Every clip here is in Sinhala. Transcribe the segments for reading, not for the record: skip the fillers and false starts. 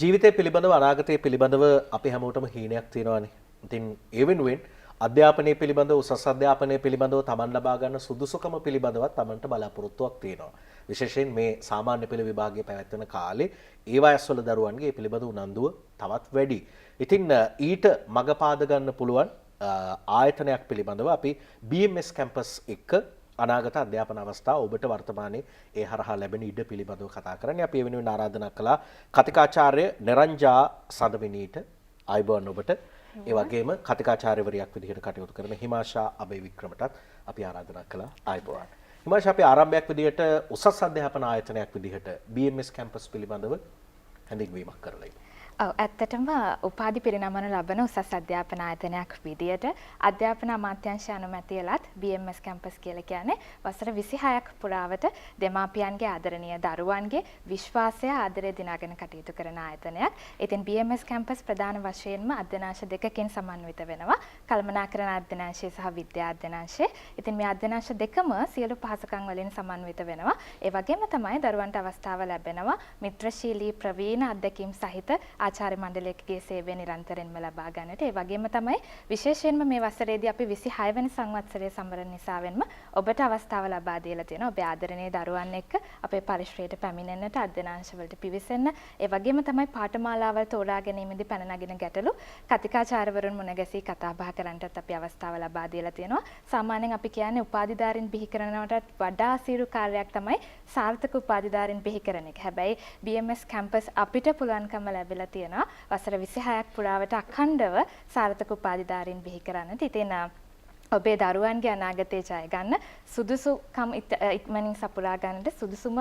ජීවිතය පිළිබඳව අනාගතය පිළිබඳව අපි හැමෝටම හීනයක් තියෙනවානේ. ඉතින් ඒ වෙනුවෙන් අධ්‍යාපනය පිළිබඳව උසස් අධ්‍යාපනය පිළිබඳව Taman ලබා ගන්න සුදුසුකම පිළිබඳවත් Tamanට බලාපොරොත්තුවක් තියෙනවා. විශේෂයෙන් මේ සාමාන්‍ය පෙළ විභාගයේ පැවැත්වෙන කාලේ ඒ වයස්වල දරුවන්ගේ පිළිබඳ උනන්දුව තවත් වැඩි. ඉතින් ඊට මඟ පාද ගන්න පුළුවන් ආයතනයක් පිළිබඳව අපි BMS කැම්පස් එක්ක අනාගත අධ්‍යාපන අවස්ථාව ඔබට වර්තමානයේ ඒ හරහා ලැබෙන ඉඩ පිළිබඳව කතා කරන්නේ. අපි ඒ වෙනුවෙන් ආරාධනා කළා කතිකාචාර්ය නිරංජා සඳවිනීට ආයුබෝවන් ඔබට. ඒ වගේම කතිකාචාර්යවරියක් විදිහට කටයුතු කරන හිමාෂා අබේවික්‍රමටත් අපි ආරාධනා කළා ආයුබෝවන්. හිමාෂා අපි ආරම්භයක් විදිහට උසස් අධ්‍යාපන ආයතනයක් විදිහට BMS කැම්පස් පිළිබඳව හැඳින්වීමක් කරලා ඉන්නවා. ඔව් ඇත්තටම උපාධි පිරිනමන ලබන උසස් අධ්‍යාපන ආයතනයක් විදියට අධ්‍යාපන අමාත්‍යාංශය අනුමැතියලත් BMS කැම්පස් කියලා කියන්නේ වසර 26ක් පුරාවට දෙමාපියන්ගේ ආදරණීය දරුවන්ගේ විශ්වාසය ආදරය දිනාගෙන කටයුතු කරන ආයතනයක්. ඉතින් BMS කැම්පස් ප්‍රධාන වශයෙන්ම අධ්‍යනාංශ දෙකකින් සමන්විත වෙනවා. කළමනාකරණ අධ්‍යනාංශය සහ විද්‍යා අධ්‍යනාංශය. ඉතින් මේ අධ්‍යනාංශ දෙකම සියලු පහසුකම් වලින් සමන්විත වෙනවා. ඒ වගේම තමයි දරුවන්ට අවස්ථාව ලැබෙනවා මිත්‍රශීලී ප්‍රවීණ අධ්‍යක්ීම් සහිත ආචාර්ය මණ්ඩලයකගේ සේවය නිරන්තරයෙන්ම ලබා ගන්නට. ඒ වගේම තමයි විශේෂයෙන්ම මේ වසරේදී අපි 26 වෙනි සංවත්සරයේ සම්වරණ නිසාවෙන්ම ඔබට අවස්ථාව ලබා දීලා තියෙනවා. ඔබේ ආදරණීය දරුවන් එක්ක අපේ පරිශ්‍රයට පැමිණෙන්නට, අධ්‍යනාංශවලට පිවිසෙන්න. ඒ වගේම තමයි පාඨමාලාවල් තෝරා ගැනීමේදී පැන නගින ගැටලු කතිකාචාර්යවරුන් මුණ ගැසී කතා බහ කරන්නටත් අපි අවස්ථාව ලබා දීලා තියෙනවා. සාමාන්‍යයෙන් අපි කියන්නේ උපාධිධාරීන් බිහි කරනවටත් වඩා අසීරු කාර්යයක් තමයි සාර්ථක උපාධිධාරීන් බිහි කරන එක. හැබැයි BMS කැම්පස් අපිට පුළුවන්කම ලැබිලා තියෙනවා වසර 26ක් පුරාවට අඛණ්ඩව සාර්ථක උපාධිධාරීන් බිහි කරන්නට. ඉතින් ඔබේ දරුවන්ගේ අනාගතය ජය ගන්න සුදුසුකම් ඉක්මනින් සපුරා ගන්නට සුදුසුම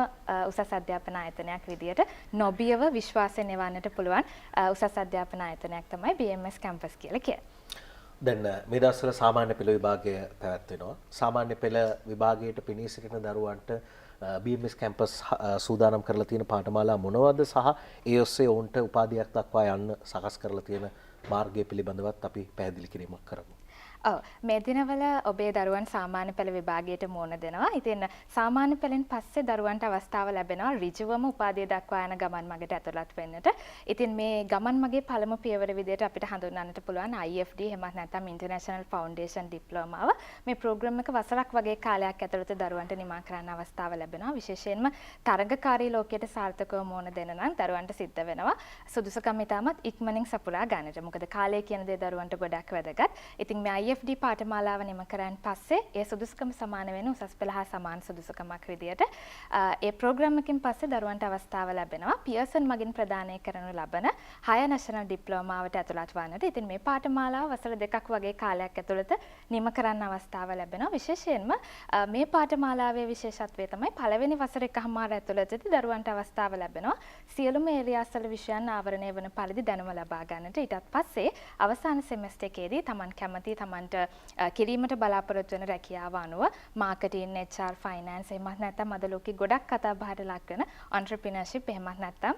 උසස් අධ්‍යාපන ආයතනයක් විදියට නොබියව විශ්වාසයෙන් එවන්නට පුළුවන් උසස් අධ්‍යාපන ආයතනයක් තමයි BMS කැම්පස් කියලා කියන්නේ. දැන් මේ දවස්වල සාමාන්‍ය පෙළ විභාගය පැවැත්වෙනවා. සාමාන්‍ය පෙළ විභාගයට පිනී සිටින දරුවන්ට BMS කැම්පස් සූදානම් කරලා තියෙන පාඨමාලා මොනවද සහ ඒ ඔස්සේ ඔවුන්ට උපාධියක් දක්වා යන්න සකස් කරලා තියෙන මාර්ගය පිළිබඳවත් අපි පැහැදිලි කිරීමක් කරමු. ඔව් මේ දිනවල ඔබේ දරුවන් සාමාන්‍ය පෙළ විභාගයට මුහුණ දෙනවා. ඉතින් සාමාන්‍ය පෙළෙන් පස්සේ දරුවන්ට අවස්ථාව ලැබෙනවා ඍජුවම උපාධිය දක්වා යන ගමන් මගට ඇතුළත් වෙන්නට. ඉතින් මේ ගමන් මගේ පළමු පියවර විදිහට අපිට හඳුන්වන්නට පුළුවන් IFD එහෙමත් නැත්නම් International Foundation ඩිප්ලෝමාව. මේ ප්‍රෝග්‍රෑම් එක වසරක් වගේ කාලයක් ඇතුළත දරුවන්ට නිමා කරන්න අවස්ථාව ලැබෙනවා. විශේෂයෙන්ම තරඟකාරී ලෝකයට සාර්ථකව මුහුණ දෙන්න නම් දරුවන්ට සිද්ධ වෙනවා සුදුසුකම් ඉතාමත් ඉක්මනින් සපුරා ගන්නට. මොකද කාලය කියන දේ දරුවන්ට ගොඩක් වැදගත්. ඉතින් මේ IFD පාඨමාලාව නිම කරන් පස්සේ ඒ සුදුසුකම සමාන වෙන උසස් පෙළ හා සමාන සුදුසුකමක් විදියට ඒ ප්‍රෝග්‍රෑම් එකකින් පස්සේ දරුවන්ට අවස්ථාව ලැබෙනවා පියර්සන් මගින් ප්‍රදානය කරනු ලබන 6 නැෂනල් ඩිප්ලෝමාවට ඇතුළත් වන්නට. ඉතින් මේ පාඨමාලාව වසර 2ක් වගේ කාලයක් ඇතුළත නිම කරන්න අවස්ථාව ලැබෙනවා. විශේෂයෙන්ම මේ පාඨමාලාවේ විශේෂත්වය තමයි පළවෙනි වසර එකමාර ඇතුළතදී දරුවන්ට අවස්ථාව ලැබෙනවා සියලුම ඒරියාස් වල විෂයන් ආවරණය වන පරිදි දැනුම ලබා ගන්නට. ඊටත් පස්සේ අවසාන සෙමෙස්ටර් එකේදී Taman කැමති Tamanට කිරීමට බලාපොරොත්තු වෙන රැකියාව අනුව මාකටිං, HR, ෆයිනෑන්ස් එහෙමත් නැත්නම් අද ලෝකෙ ගොඩක් කතා බහට ලක් වෙන entrepreneurship එහෙමත් නැත්නම්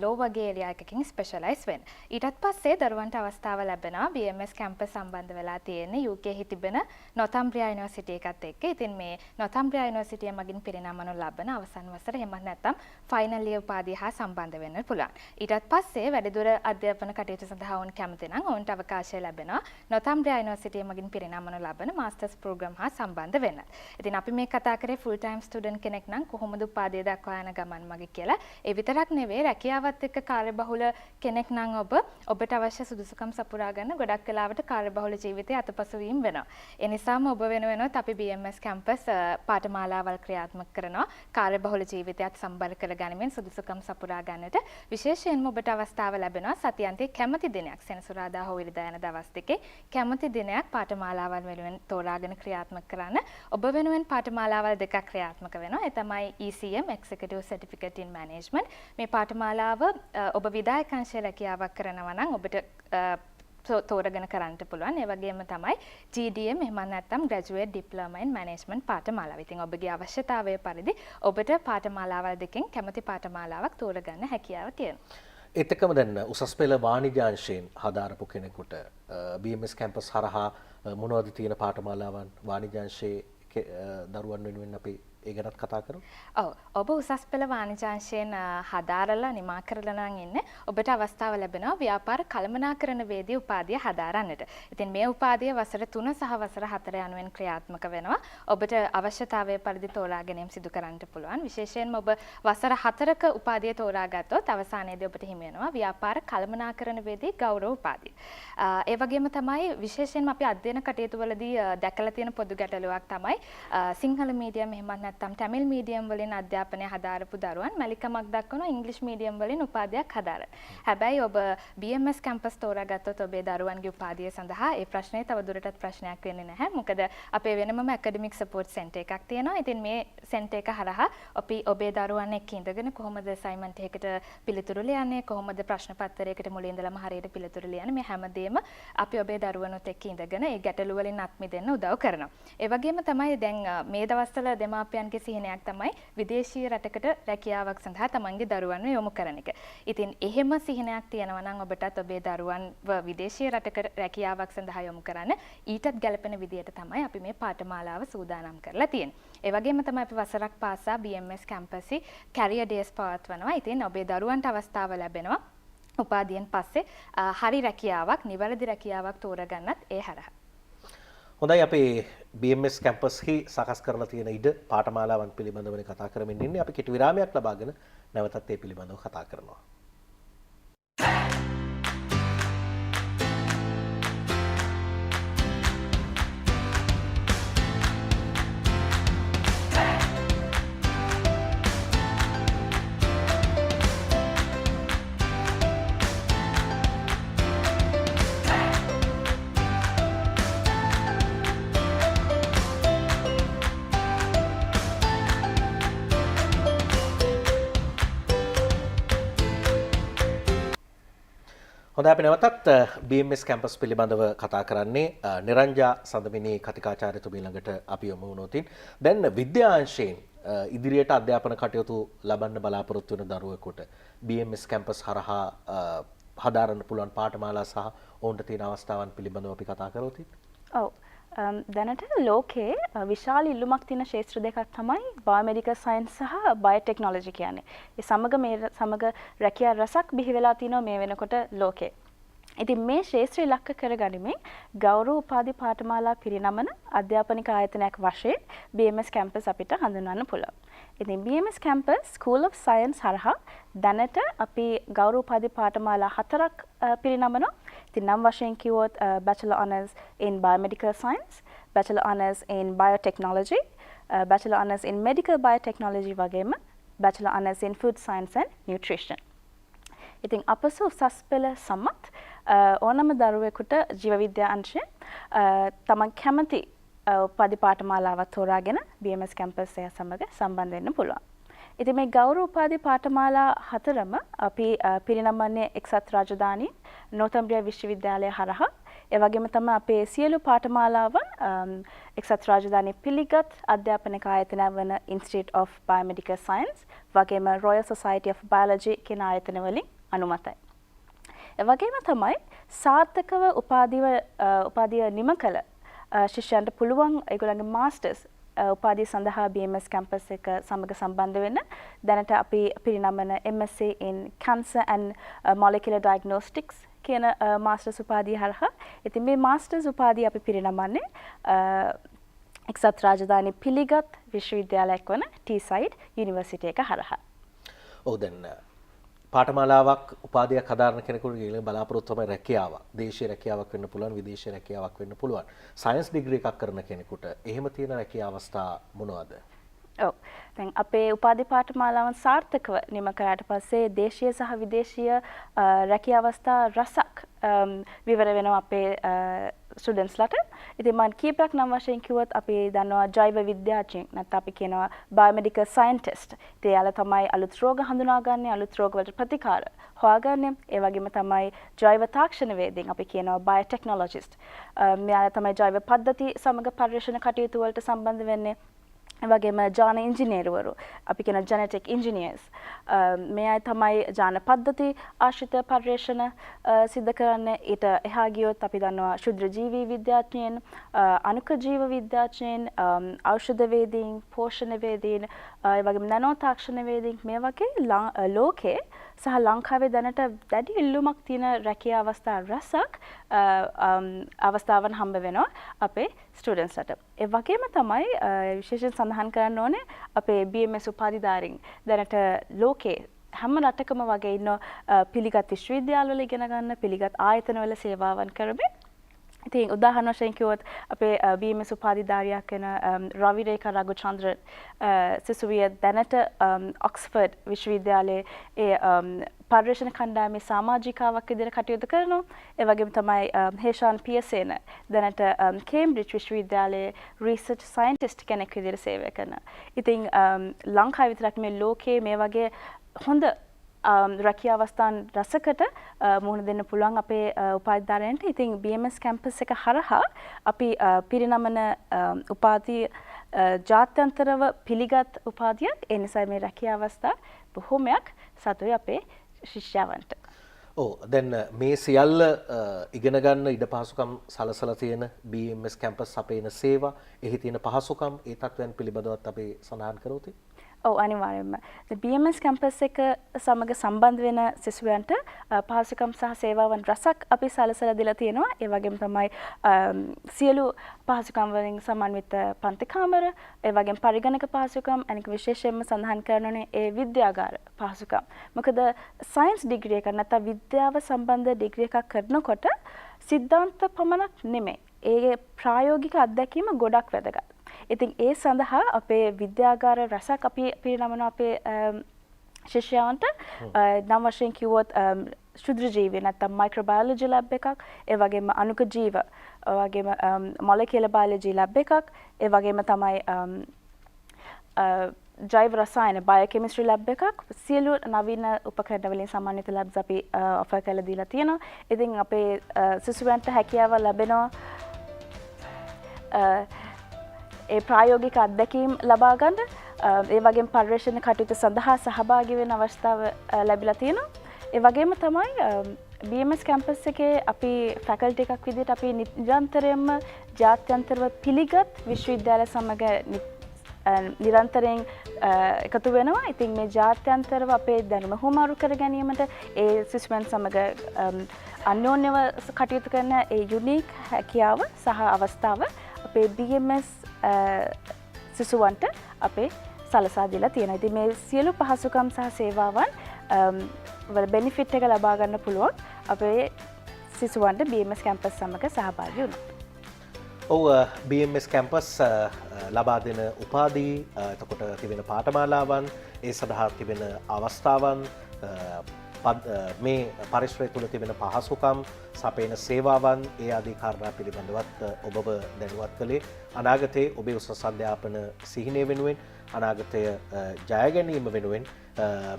ලෝ වගේ ඒරියා එකකින් ස්පෙෂලායිස් වෙන්න. ඊටත් පස්සේ දරුවන්ට අවස්ථාව ලැබෙනවා BMS කැම්පස් සම්බන්ධ වෙලා තියෙන UK හි තිබෙන නොතම්බ්‍රියා යුනිවර්සිටි එකත් එක්ක. ඉතින් මේ නොතම්බ්‍රියා යුනිවර්සිටිය මගින් පිරිනමනු ලබන අවසන් වසර එහෙමත් නැත්නම් ෆයිනල් ඉයර් උපාධිය හා සම්බන්ධ වෙන්න පුළුවන්. ඊටත් පස්සේ වැඩිදුර අධ්‍යාපන කටයුතු සඳහා වුන් කැමති නම් ඔවුන්ට අවකාශය ලැබෙනවා නොතම්බ්‍රියා යුනිවර්සිටිය මගින් පිරිනමනු ලබන මාස්ටර්ස් ප්‍රෝග්‍රෑම් හා සම්බන්ධ වෙන්න. ඉතින් අපි මේ කතා කරේ ෆුල් ටයිම් ස්ටුඩන්ට් කෙනෙක් නම් කොහොමද උපාධිය දක්වා යන ගමන් මග කියලා. ඒ විතරක් නෙවෙයි රැකියාවත් එක්ක කාර්යබහුල කෙනෙක් නම් ඔබට අවශ්‍ය සුදුසුකම් සපුරා ගන්න ගොඩක් වෙලාවට කාර්යබහුල ජීවිතයේ අතපසු වීම වෙනවා. ඒ නිසාම ඔබ වෙනුවෙන්වත් අපි BMS කැම්පස් පාඨමාලාවල් ක්‍රියාත්මක කරනවා. කාර්යබහුල ජීවිතයත් සම්බර කරගැනීමෙන් සුදුසුකම් සපුරා ගන්නට විශේෂයෙන්ම ඔබට අවස්ථාව ලැබෙනවා සතියන්තයේ කැමති දිනයක් සෙනසුරාදා හෝ ඉරිදා යන දවස් දෙකේ කැමති දිනයක් පාඨමාලාවල් වෙනුවෙන් තෝරාගෙන ක්‍රියාත්මක කරන්න. ඔබ වෙනුවෙන් පාඨමාලාවල් දෙකක් ක්‍රියාත්මක වෙනවා. ඒ තමයි ECM Executive Certificate in Management. මේ පාඨමාලාව ඔබ විධායක අංශයේ රැකියාවක් කරනවා නම් ඔබට තෝරගෙන කරන්න පුළුවන්. ඒ වගේම තමයි GDM එහෙම නැත්නම් Graduate Diploma in Management පාඨමාලාව. ඉතින් ඔබගේ අවශ්‍යතාවය පරිදි ඔබට පාඨමාලාවල් දෙකෙන් කැමති පාඨමාලාවක් තෝරගන්න හැකියාව තියෙනවා. ඒත් එක්කම දැන් උසස් පෙළ වාණිජ්‍ය අංශයෙන් හදාරපු කෙනෙකුට BMS කැම්පස් හරහා මොනවද තියෙන පාඨමාලාවන් වාණිජ්‍ය අංශයේ දරුවන් වෙනුවෙන් අපි ඒ ගැනත් කතා කරමු. ඔව් ඔබ උසස් පෙළ වාණිජාංශයෙන් හදාරලා නිමා කරලා නම් ඉන්නේ. ඔබට අවස්ථාව ලැබෙනවා ව්‍යාපාර කළමනාකරණවේදී උපාධිය හදාරන්නට. ඉතින් මේ උපාධිය වසර 3 සහ වසර 4 යනුවෙන් ක්‍රියාත්මක වෙනවා. ඔබට අවශ්‍යතාවය පරිදි තෝරා ගැනීම සිදු කරන්නට පුළුවන්. විශේෂයෙන්ම ඔබ වසර 4ක උපාධිය තෝරා ගත්තොත් අවසානයේදී ඔබට හිමි වෙනවා ව්‍යාපාර කළමනාකරණවේදී ගෞරව උපාධිය. ඒ වගේම තමයි විශේෂයෙන්ම අපි අධ්‍යයන කටයුතු වලදී දැකලා තියෙන පොදු ගැටලුවක් තමයි සිංහල මීඩියම් එහෙමත් නැත්නම් තමිල් මීඩියම් වලින් අධ්‍යාපනය හදාරපු දරුවන් මැලිකමක් දක්වනවා ඉංග්‍රීසි මීඩියම් වලින් උපාධියක් හදාරන්න. හැබැයි ඔබ BMS කැම්පස් තෝරාගත්තොත් ඔබේ දරුවන්ගේ උපාධිය සඳහා ඒ ප්‍රශ්නේ තවදුරටත් ප්‍රශ්නයක් වෙන්නේ නැහැ. මොකද අපේ වෙනමම ඇකඩමික් සපෝට් සෙන්ටර් එකක් තියෙනවා. ඉතින් මේ සෙන්ටර් එක හරහා අපි ඔබේ දරුවන් එක්ක ඉඳගෙන කොහොමද අසයින්මන්ට් එකකට පිළිතුරු ලියන්නේ, කොහොමද ප්‍රශ්න පත්‍රයකට මුලින් ඉඳලම හරියට පිළිතුරු ලියන්නේ, මේ හැමදේම අපි ඔබේ දරුවනුත් එක්ක ඉඳගෙන ඒ ගැටලු වලින් අත් මිදෙන්න උදව් කරනවා. ඒ වගේම තමයි දැන් මේ දවස්වල දෙමාපියන්ගේ සිහිනයක් තමයි විදේශීය රටකට රැකියාවක් සඳහා තමන්ගේ දරුවන්ව යොමු කරන එක. ඉතින් එහෙම සිහිනයක් තියෙනවා නම් ඔබටත් ඔබේ දරුවන්ව විදේශීය රටක රැකියාවක් සඳහා යොමු කරන්න ඊටත් ගැළපෙන විදියට තමයි අපි මේ පාඨමාලාව සූදානම් කරලා තියෙන්නේ. ඒ වගේම තමයි අපි වසරක් පාසා BMS කැම්පස්සේ කැරියර් ඩේස් පවත්වනවා. ඉතින් ඔබේ දරුවන්ට අවස්ථාව ලැබෙනවා උපාධියෙන් පස්සේ හරි රැකියාවක්, නිවැරදි රැකියාවක් තෝරගන්නත් ඒ හරහා. හොඳයි අපේ BMS කැම්පස් හි සකස් කරලා තියෙන ඉඩ පාඨමාලාවන් පිළිබඳව කතා කරමින් ඉන්නේ. අපි කෙටි විරාමයක් ලබාගෙන නැවතත් ඒ පිළිබඳව කතා කරනවා. හොඳයි අපි නැවතත් BMS කැම්පස් පිළිබඳව කතා කරන්නේ නිරංජා සඳමිනී කතිකාචාර්යතුමිය ළඟට අපි යමු වුණොතින් දැන් විද්‍යාංශයෙන් ඉදිරියට අධ්‍යාපන කටයුතු ලබන්න බලාපොරොත්තු වෙන දරුවෙකුට BMS කැම්පස් හරහා හදාරන්න පුළුවන් පාඨමාලා සහ ඔවුන්ට තියෙන අවස්ථාවන් පිළිබඳව අපි කතා කරොත්. ඔව්. දැනට ලෝකයේ විශාල ඉල්ලුමක් තියෙන ක්ෂේත්‍ර දෙකක් තමයි බයෝමෙඩිකල් සයන්ස් සහ බයෝටෙක්නොලොජි කියන්නේ. ඒ සමග රැකියා රසක් බිහි වෙලා තිනවා මේ වෙනකොට ලෝකේ. ඉතින් මේ ක්ෂේත්‍රය ඉලක්ක කරගනිමින් ගෞරව උපාධි පාඨමාලා පිරිනමන අධ්‍යාපනික ආයතනයක් වශයෙන් BMS කැම්පස් අපිට හඳුන්වන්න පුළුවන්. ඉතින් BMS campus School of Science හරහා දැනට අපි ගෞරව උපාධි පාඨමාලා 4ක් පිරිනමනවා. ඉතින් නම් වශයෙන් කිව්වොත් Bachelor Honours in Biomedical Science, Bachelor Honours in Biotechnology, Bachelor Honours in Medical Biotechnology වගේම Bachelor Honours in Food Science and Nutrition. ඉතින් අපස උසස් පෙළ සමත් ඕනම දරුවෙකුට ජීව විද්‍යා අංශයෙන් තමන් කැමති උපාධි පාඨමාලාවක් තෝරාගෙන BMS කැම්පස් එක සමග සම්බන්ධ වෙන්න පුළුවන්. ඉතින් මේ ගෞරව උපාධි පාඨමාලා 4ම අපි පිරිනමන්නේ එක්සත් රාජධානී නෝතම්බ්‍රියා විශ්වවිද්‍යාලය හරහා. ඒ වගේම තමයි අපේ සියලු පාඨමාලාවන් එක්සත් රාජධානී පිළිගත් අධ්‍යාපනික ආයතන වන Institute of Biomedical Science වගේම Royal Society of Biology කියන ආයතන වලින් අනුමතයි. ඒ වගේම තමයි සාර්ථකව උපාධිය නිම කළ ශිෂ්‍යයන්ට පුළුවන් ඒගොල්ලන්ගේ මාස්ටර්ස් උපාධිය සඳහා BMS කැම්පස් එක සමග සම්බන්ධ වෙන්න දැනට අපි පිරිනමන MSc in Cancer and Molecular Diagnostics කියන මාස්ටර්ස් උපාධිය හරහා. ඉතින් මේ මාස්ටර්ස් උපාධිය අපි පිරිනමන්නේ එක්සත් රාජධානී පිළිගත් විශ්වවිද්‍යාලයක් වන Teesside University එක හරහා. ඔව් දැන් පාඨමාලාවක් උපාධියක් හදාරන කෙනෙකුට ඊළඟ බලාපොරොත්තු තමයි රැකියාව. දේශීය රැකියාවක් වෙන්න පුළුවන්, විදේශීය රැකියාවක් වෙන්න පුළුවන්. සයන්ස් ඩිග්‍රී එකක් කරන කෙනෙකුට එහෙම තියෙන රැකියා අවස්ථා මොනවද? ඔව්. දැන් අපේ උපාධි පාඨමාලාවන් සාර්ථකව නිම කරාට පස්සේ දේශීය සහ විදේශීය රැකියා අවස්ථා රසක් විවර වෙනවා අපේ ස්ටුඩන්ට්ස්ලාට. ඉතින් මම කීපයක් නම් වශයෙන් කිව්වොත් අපි දන්නවා ජෛව විද්‍යාඥයෙක් නැත්නම් අපි කියනවා බයෝමෙඩිකල් සයන්ටිස්ට්. ඉතින් යාලා තමයි අලුත් රෝග හඳුනාගන්නේ, අලුත් රෝග වලට ප්‍රතිකාර හොයාගන්නේ. ඒ වගේම තමයි ජෛව තාක්ෂණවේදීන් අපි කියනවා බයෝටෙක්නොලොජිස්ට්. මෙයාලා තමයි ජෛව පද්ධති සමග පරිශ්‍රණ කටයුතු වලට සම්බන්ධ වෙන්නේ. වගේම ජාන ඉංජිනේරුවරු අපි කියන ජෙනෙටික් ඉංජිනියර්ස් මේ අය තමයි ජාන පද්ධති ආශ්‍රිත පර්යේෂණ සිද්ධ කරන්නේ. ඊට එහා ගියොත් අපි දන්නවා ශුද්‍ර ජීවී විද්‍යාඥයන්, අණුක ජීව විද්‍යාඥයන්, ඖෂධවේදීන්, පෝෂණවේදීන්, ඒ වගේම නැනෝ තාක්ෂණවේදීන් මේ වගේ ලෝකේ සහ ලංකාවේ දැනට දැඩි ඉල්ලුමක් තියෙන රැකියා අවස්ථා රැසක් අවස්ථාවන් හම්බ වෙනවා අපේ ස්ටුඩන්ට්ස්ට. ඒ වගේම තමයි විශේෂයෙන් සඳහන් කරන්න ඕනේ අපේ BMS උපාධිධාරීන් දැනට ලෝකේ හැම රටකම වගේ ඉන්න පිළිගත් විශ්වවිද්‍යාලවල ඉගෙන ගන්න පිළිගත් ආයතනවල සේවාවන් කරමින්. ඉතින් උදාහරණ වශයෙන් කිව්වොත් අපේ BMS උපාධිධාරියක් වෙන රවි රේඛා රඝුචන්ද්‍ර සිසුවිය දැනට ඔක්ස්ෆර්ඩ් විශ්වවිද්‍යාලයේ ඒ පර්යේෂණ කණ්ඩායමේ සමාජිකාවක් විදිහට කටයුතු කරනවා. ඒ වගේම තමයි හේෂාන් පියසේන දැනට කේම්බ්‍රිජ් විශ්වවිද්‍යාලයේ රිසර්ච් සයන්ටිස්ට් කෙනෙක් විදිහට සේවය කරනවා. ඉතින් ලංකාවේ විතරක් මේ ලෝකයේ මේ වගේ හොඳ රැකියා අවස්ථාන් රසකට මුහුණ දෙන්න පුළුවන් අපේ උපාධිධාරයන්ට. ඉතින් BMS කැම්පස් එක හරහා අපි පිරිනමන උපාධිය ජාත්‍යන්තරව පිළිගත් උපාධියක්. ඒ නිසා මේ රැකියා අවස්ථා බොහොමයක් සතුයි අපේ ශිෂ්‍යයන්ට. දැන් මේ සියල්ල ඉගෙන ගන්න ඉඩ පහසුකම් සලසලා තියෙන BMS කැම්පස් අපේ එන සේවා, එහි තියෙන පහසුකම්, ඒ තත්ත්වයන් පිළිබඳවත් අපි සඳහන් කරොත්. ඔව් අනිවාර්යයෙන්ම. BMS කැම්පස් එක සමග සම්බන්ධ වෙන සිසුවන්ට පහසුකම් සහ සේවාවන් රසක් අපි සලසලා දීලා තියෙනවා. ඒ වගේම තමයි සියලු පහසුකම් වලින් සමන්විත පන්ති කාමර, ඒ වගේම පරිගණක පහසුකම්, අනික විශේෂයෙන්ම සඳහන් කරනෝනේ ඒ විද්‍යාගාර පහසුකම්. මොකද සයන්ස් ඩිග්‍රී එක නැත්නම් විද්‍යාව සම්බන්ධ ඩිග්‍රී එකක් කරනකොට සිද්ධාන්ත පමණක් නෙමෙයි. ඒ ප්‍රායෝගික අත්දැකීම ගොඩක් වැදගත්. ඉතින් ඒ සඳහා අපේ විද්‍යාගාර රසක් අපි පිරිනමන අපේ ශිෂ්‍යයන්ට නම් වශයෙන් කිව්වොත් ශුද්‍ර ජීවී නැත්නම් මයික්‍රෝබයොලොජි ලැබ් එකක්, ඒ වගේම අණුක ජීව, වගේම මොලිකියුලර් බයොලොජි ලැබ් එකක්, ඒ වගේම තමයි ජෛව රසායන බයෝකෙමිස්ට්‍රි ලැබ් එකක්, සියලු නවීන උපකරණ වලින් සමන්විත ලැබ්ස් අපි ඔෆර් කරලා දීලා තියෙනවා. ඉතින් අපේ සිසුවන්ට හැකියාව ලැබෙනවා ඒ ප්‍රායෝගික අත්දැකීම් ලබා ගන්න, ඒ වගේම පර්යේෂණ කටයුතු සඳහා සහභාගී වෙන අවස්ථාව ලැබිලා තියෙනවා. ඒ වගේම තමයි BMS කැම්පස් එකේ අපි ෆැකල්ටි එකක් විදිහට අපි නිරන්තරයෙන්ම ජාත්‍යන්තරව පිළිගත් විශ්වවිද්‍යාල සමග නිරන්තරයෙන් එකතු වෙනවා. ඉතින් මේ ජාත්‍යන්තරව අපේ දැනුම හුවමාරු කර ගැනීමට ඒ සිසුවන් සමග අන්‍යෝන්‍යව කටයුතු කරන ඒ යුනික් හැකියාව සහ අවස්ථාව අපේ BMS සිසුවන්ට අපේ සලසා දීලා තියෙනවා. ඉතින් මේ සියලු පහසුකම් සහ සේවාවන් වල බෙනිෆිට් එක ලබා ගන්න පුළුවන් අපේ සිසුවන්ට BMS කැම්පස් සමග සහභාගී වුණා. ඔව් BMS කැම්පස් ලබා දෙන උපාධි, එතකොට තිබෙන පාඨමාලාවන්, ඒ සඳහා තිබෙන අවස්ථාවන්, මේ පරිශ්‍රය තුළ තිබෙන පහසුකම්, සපයන සේවාවන්, ඒ ආදී කාරණා පිළිබඳවත් ඔබව දැනුවත් කළේ. අනාගතයේ ඔබේ උසස් අධ්‍යාපන සිහිනය වෙනුවෙන්, අනාගතය ජය ගැනීම වෙනුවෙන්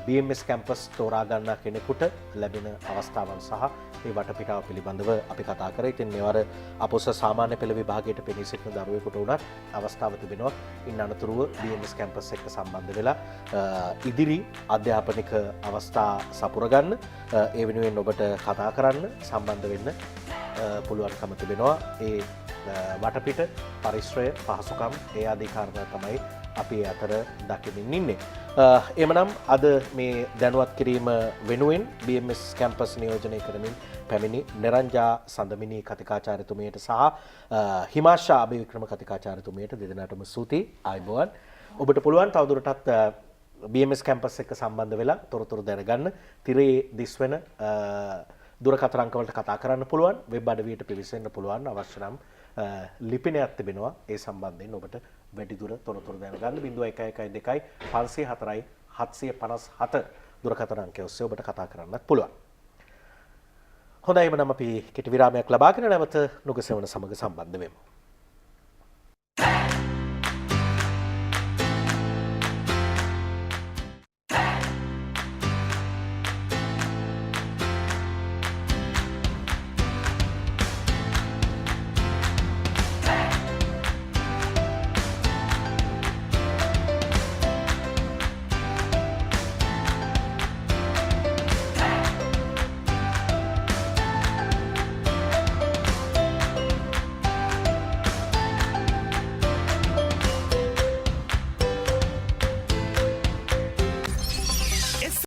BMS කැම්පස් තෝරා ගන්නා කෙනෙකුට ලැබෙන අවස්ථාවන් සහ ඒ වටපිටාව පිළිබඳව අපි කතා කරා. ඉතින් මේවර අපොස සාමාන්‍ය පෙළ විභාගයට පෙනී සිටින දරුවෙකුට උනත් අවස්ථාව තිබෙනවා ඉන් අනතුරුව BMS කැම්පස් එක්ක සම්බන්ධ වෙලා ඉදිරි අධ්‍යාපනික අවස්ථා සපුර ගන්න, ඒ වෙනුවෙන් ඔබට කතා කරන්න, සම්බන්ධ වෙන්න පුළුවන්කම තිබෙනවා. ඒ වටපිට පරිශ්‍රය, පහසුකම්, ඒ ආදී කාරණා තමයි අපි අතර දකිමින් ඉන්නේ. එමනම් අද මේ දැනුවත් කිරීම වෙනුවෙන් BMS කැම්පස් නියෝජනය කරමින් පැමිණි නිරංජා සඳමිනී කතිකාචාර්යතුමියට සහ හිමාෂා අබේවික්‍රම කතිකාචාර්යතුමියට දෙදෙනාටම ස්තුතියි. ආයුබෝවන්. ඔබට පුළුවන් තවදුරටත් BMS කැම්පස් එක්ක සම්බන්ධ වෙලා තොරතුරු දැනගන්න තිරේ දිස්වෙන දුරකථන අංක වලට කතා කරන්න පුළුවන්. වෙබ් අඩවියට පිවිසෙන්න පුළුවන්. අවශ්‍ය නම් ලිපිනයක් තිබෙනවා. ඒ සම්බන්ධයෙන් ඔබට වැඩිදුර තොරතුරු දැනගන්න 0112 504 757 දුරකථන අංකය ඔස්සේ ඔබට කතා කරන්නත් පුළුවන්. හොඳයි, එමනම් අපි කෙටි විරාමයක් ලබාගෙන නැවත නුගසෙවණ සමග සම්බන්ධ වෙමු.